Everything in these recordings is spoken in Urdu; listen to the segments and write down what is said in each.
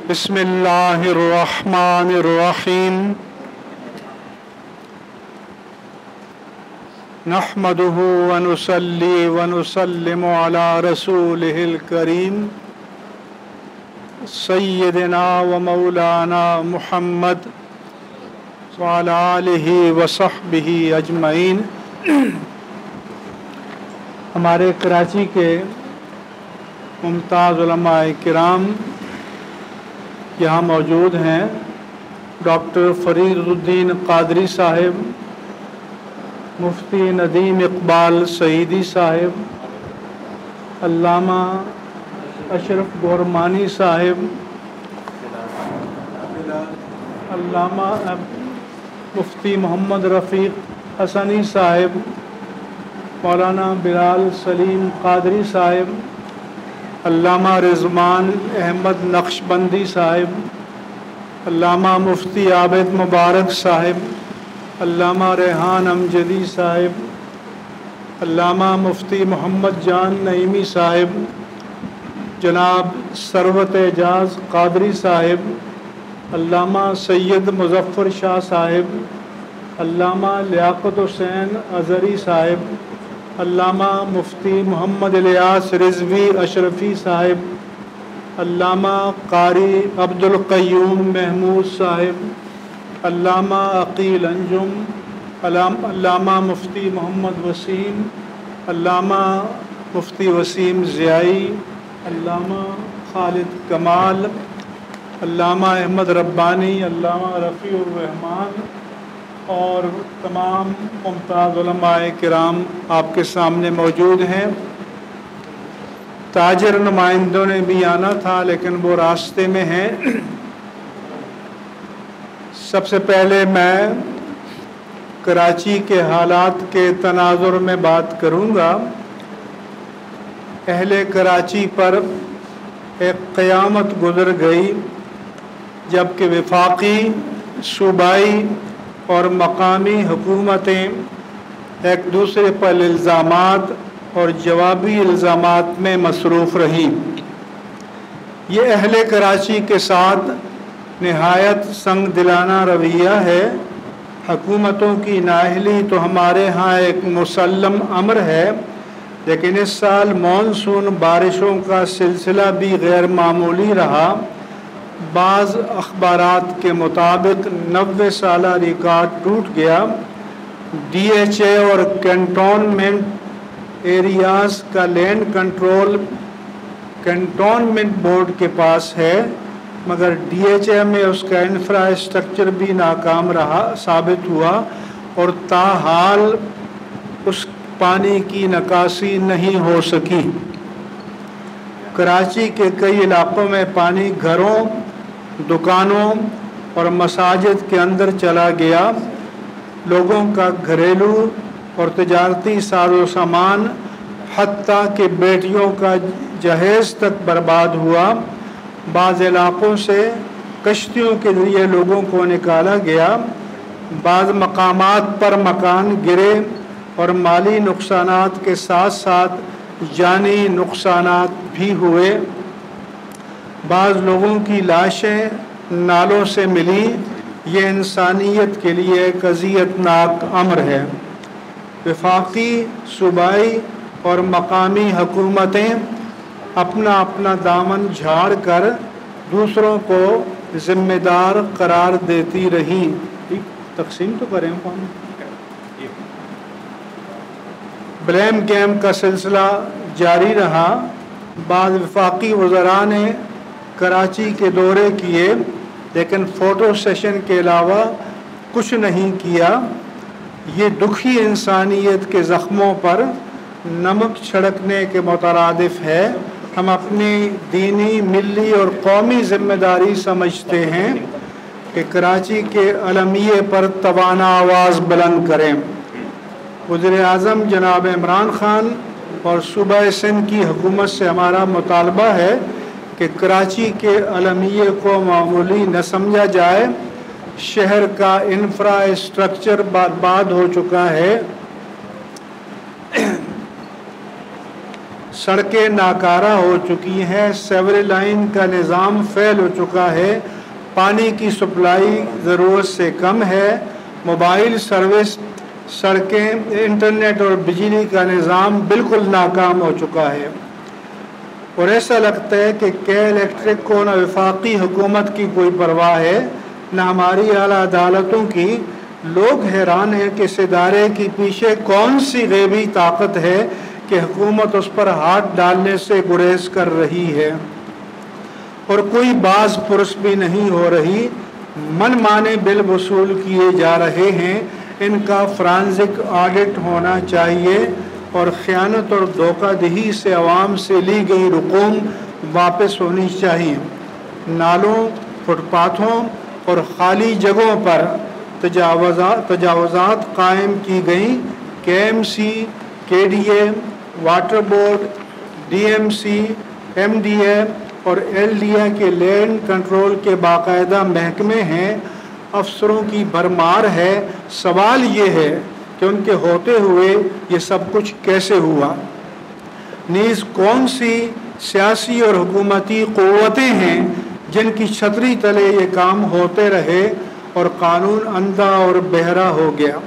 بسم اللہ الرحمن الرحیم نحمده ونصلي ونسلم على رسوله الكريم سیدنا و مولانا محمد وعلى آلہ وصحبہ اجمعین۔ ہمارے کراچی کے ممتاز علماء کرام یہاں موجود ہیں۔ ڈاکٹر فرید الدین قادری صاحب، مفتی ندیم اقبال سعیدی صاحب، علامہ اشرف گورمانی صاحب، علامہ مفتی محمد رفیق حسنی صاحب، مولانا بلال سلیم قادری صاحب، علامہ رضوان احمد نقشبندی صاحب، علامہ مفتی عابد مبارک صاحب، علامہ ریحان امجدی صاحب، علامہ مفتی محمد جان نعیمی صاحب، جناب ثروت اعجاز قادری صاحب، علامہ سید مظفر شاہ صاحب، علامہ لیاقت حسین اظہری صاحب، علامہ مفتی محمد الیاس رضوی اشرفی صاحب، علامہ قاری عبد القیوم محمود صاحب، علامہ عقیل انجم، علامہ مفتی محمد وسیم، علامہ مفتی وسیم ضیائی، علامہ خالد کمال، علامہ احمد ربانی، علامہ رفیع الرحمان اور تمام ممتاز علماء کرام آپ کے سامنے موجود ہیں۔ تاجر نمائندوں نے بھی آنا تھا لیکن وہ راستے میں ہیں۔ سب سے پہلے میں کراچی کے حالات کے تناظر میں بات کروں گا۔ اہل کراچی پر ایک قیامت گزر گئی جبکہ وفاقی، صوبائی اور مقامی حکومتیں ایک دوسرے پر الزامات اور جوابی الزامات میں مصروف رہیں۔ یہ اہل کراچی کے ساتھ نہایت سنگ دلانہ رویہ ہے۔ حکومتوں کی نااہلی تو ہمارے ہاں ایک مسلم امر ہے، لیکن اس سال مانسون بارشوں کا سلسلہ بھی غیر معمولی رہا۔ بعض اخبارات کے مطابق 90 سالہ ریکارڈ ٹوٹ گیا۔ ڈی ایچ اے اور کنٹونمنٹ ایریاز کا لینڈ کنٹرول کنٹونمنٹ بورڈ کے پاس ہے، مگر ڈی ایچ اے میں اس کا انفراسٹرکچر بھی ناکام ثابت ہوا اور تاحال اس پانی کی نکاسی نہیں ہو سکی۔ کراچی کے کئی علاقوں میں پانی گھروں، دکانوں اور مساجد کے اندر چلا گیا۔ لوگوں کا گھریلو اور تجارتی ساز و سامان حتیٰ کہ بیٹیوں کا جہیز تک برباد ہوا۔ بعض علاقوں سے کشتیوں کے ذریعے لوگوں کو نکالا گیا۔ بعض مقامات پر مکان گرے اور مالی نقصانات کے ساتھ ساتھ جانی نقصانات بھی ہوئے۔ بعض لوگوں کی لاشیں نالوں سے ملی۔ یہ انسانیت کے لیے ایک اذیتناک امر ہے۔ وفاقی، صوبائی اور مقامی حکومتیں اپنا اپنا دامن جھاڑ کر دوسروں کو ذمہ دار قرار دیتی رہیں۔ تقسیم تو کریں کون؟ بلیم گیم کا سلسلہ جاری رہا۔ بعض وفاقی وزراء نے کراچی کے دورے کیے لیکن فوٹو سیشن کے علاوہ کچھ نہیں کیا۔ یہ دکھی انسانیت کے زخموں پر نمک چھڑکنے کے مترادف ہے۔ ہم اپنی دینی، ملی اور قومی ذمہ داری سمجھتے ہیں کہ کراچی کے علمیے پر توانا آواز بلند کریں۔ وزیر اعظم جناب عمران خان اور صوبہ سندھ کی حکومت سے ہمارا مطالبہ ہے کہ کراچی کے علمیے کو معمولی نہ سمجھا جائے۔ شہر کا انفراسٹرکچر برباد ہو چکا ہے۔ سڑکیں ناکارہ ہو چکی ہیں، سیوریج لائن کا نظام فیل ہو چکا ہے، پانی کی سپلائی ضرورت سے کم ہے، موبائل سروس، سڑکیں، انٹرنیٹ اور بجلی کا نظام بالکل ناکام ہو چکا ہے۔ اور ایسا لگتا ہے کہ کے الیکٹرک کو نہ وفاقی حکومت کی کوئی پرواہ ہے نہ ہماری اعلیٰ عدالتوں کی۔ لوگ حیران ہیں کہ اس ادارے کی پیچھے کون سی غیبی طاقت ہے کہ حکومت اس پر ہاتھ ڈالنے سے گریز کر رہی ہے اور کوئی باز پرس بھی نہیں ہو رہی۔ من مانے بل وصول کیے جا رہے ہیں، ان کا فرانزک آڈٹ ہونا چاہیے اور خیانت اور دھوکہ دہی سے عوام سے لی گئی رقوم واپس ہونی چاہیے۔ نالوں، فٹ پاتھوں اور خالی جگہوں پر تجاوزات قائم کی گئیں۔ کے M C, K D A, water board, D M C, M D A اور ایل ڈی اے کے لینڈ کنٹرول کے باقاعدہ محکمے ہیں، افسروں کی بھرمار ہے۔ سوال یہ ہے کہ ان کے ہوتے ہوئے یہ سب کچھ کیسے ہوا؟ نیز کون سی سیاسی اور حکومتی قوتیں ہیں جن کی چھتری تلے یہ کام ہوتے رہے اور قانون اندھا اور بہرا ہو گیا؟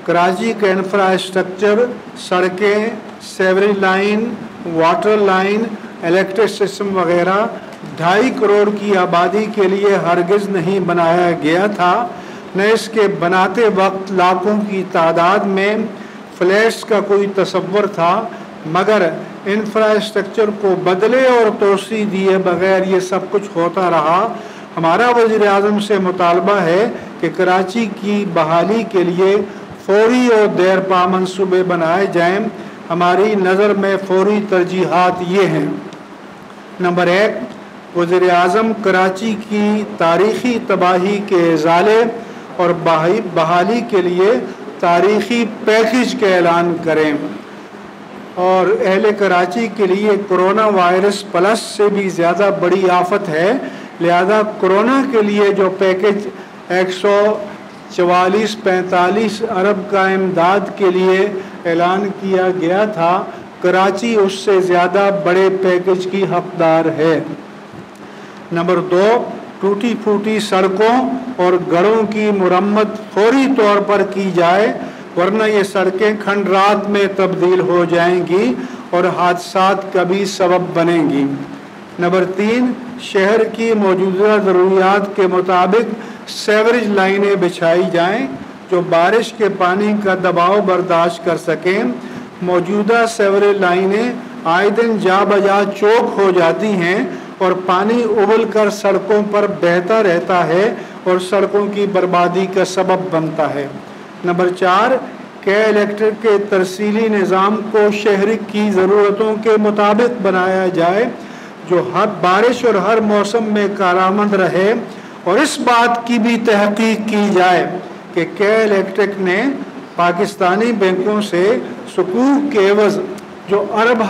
کراچی کا انفراسٹرکچر، سڑکیں، sewerage line, water line, electric system وغیرہ 2.5 کروڑ کی آبادی کے لیے ہرگز نہیں بنایا گیا تھا، نہ اس کے بناتے وقت لاکھوں کی تعداد میں فلیٹس کا کوئی تصور تھا، مگر انفراسٹرکچر کو بدلے اور توسیع دیے بغیر یہ سب کچھ ہوتا رہا۔ ہمارا وزیر اعظم سے مطالبہ ہے کہ کراچی کی بحالی کے لیے فوری اور دیر پا منصوبے بنائے جائیں۔ ہماری نظر میں فوری ترجیحات یہ ہیں: نمبر 1، وزیر اعظم کراچی کی تاریخی تباہی کے ازالے اور بحالی کے لیے تاریخی پیکج کا اعلان کریں، اور اہل کراچی کے لیے کرونا وائرس پلس سے بھی زیادہ بڑی آفت ہے، لہذا کرونا کے لیے جو پیکج 144-45 ارب کا امداد کے لیے اعلان کیا گیا تھا، کراچی اس سے زیادہ بڑے پیکج کی حقدار ہے۔ نمبر 2، ٹوٹی پھوٹی سڑکوں اور گڑھوں کی مرمت فوری طور پر کی جائے، ورنہ یہ سڑکیں کھنڈرات میں تبدیل ہو جائیں گی اور حادثات کا بھی سبب بنیں گی۔ نمبر 3، شہر کی موجودہ ضروریات کے مطابق سیوریج لائنیں بچھائی جائیں جو بارش کے پانی کا دباؤ برداشت کر سکیں۔ موجودہ سیوریج لائنیں آئے دن جا بجا چوک ہو جاتی ہیں اور پانی ابل کر سڑکوں پر بہتا رہتا ہے اور سڑکوں کی بربادی کا سبب بنتا ہے۔ نمبر 4، کے الیکٹرک کے ترسیلی نظام کو شہر کی ضرورتوں کے مطابق بنایا جائے جو ہر بارش اور ہر موسم میں کارآمد رہے، اور اس بات کی بھی تحقیق کی جائے کہ کے الیکٹرک نے پاکستانی بینکوں سے سکوک کے عوض جو ارب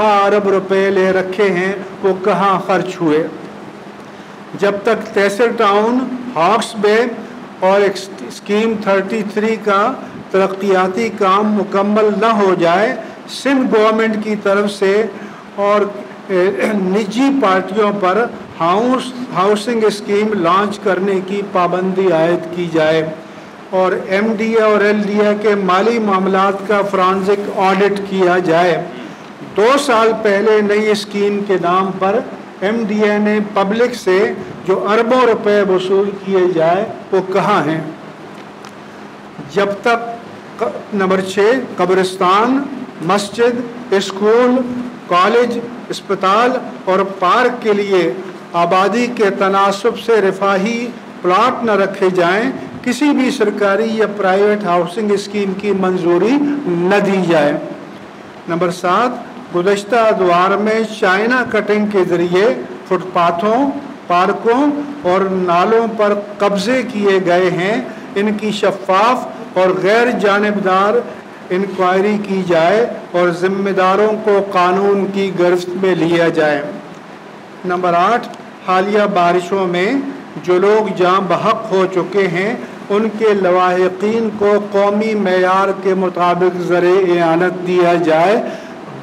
روپے لے رکھے ہیں وہ کہاں خرچ ہوئے۔ جب تک تیسر ٹاؤن، ہاکس بے اور اسکیم 33 کا ترقیاتی کام مکمل نہ ہو جائے، سندھ گورنمنٹ کی طرف سے اور نجی پارٹیوں پر ہاؤسنگ اسکیم لانچ کرنے کی پابندی عائد کی جائے، اور ایم ڈی اے اور ایل ڈی اے کے مالی معاملات کا فرانزک آڈٹ کیا جائے۔ 2 سال پہلے نئی اسکیم کے نام پر ایم ڈی اے نے پبلک سے جو اربوں روپے وصول کیے جائے وہ کہاں ہیں؟ جب تک نمبر 6، قبرستان، مسجد، اسکول، کالج، اسپتال اور پارک کے لیے آبادی کے تناسب سے رفاہی پلاٹ نہ رکھے جائیں، کسی بھی سرکاری یا پرائیویٹ ہاؤسنگ اسکیم کی منظوری نہ دی جائے۔ نمبر 7، گزشتہ ادوار میں چائنا کٹنگ کے ذریعے فٹ پاتھوں، پارکوں اور نالوں پر قبضے کیے گئے ہیں، ان کی شفاف اور غیر جانبدار انکوائری کی جائے اور ذمہ داروں کو قانون کی گرفت میں لیا جائے۔ نمبر 8، حالیہ بارشوں میں جو لوگ جاں بحق ہو چکے ہیں ان کے لواحقین کو قومی معیار کے مطابق زر اعانت دیا جائے۔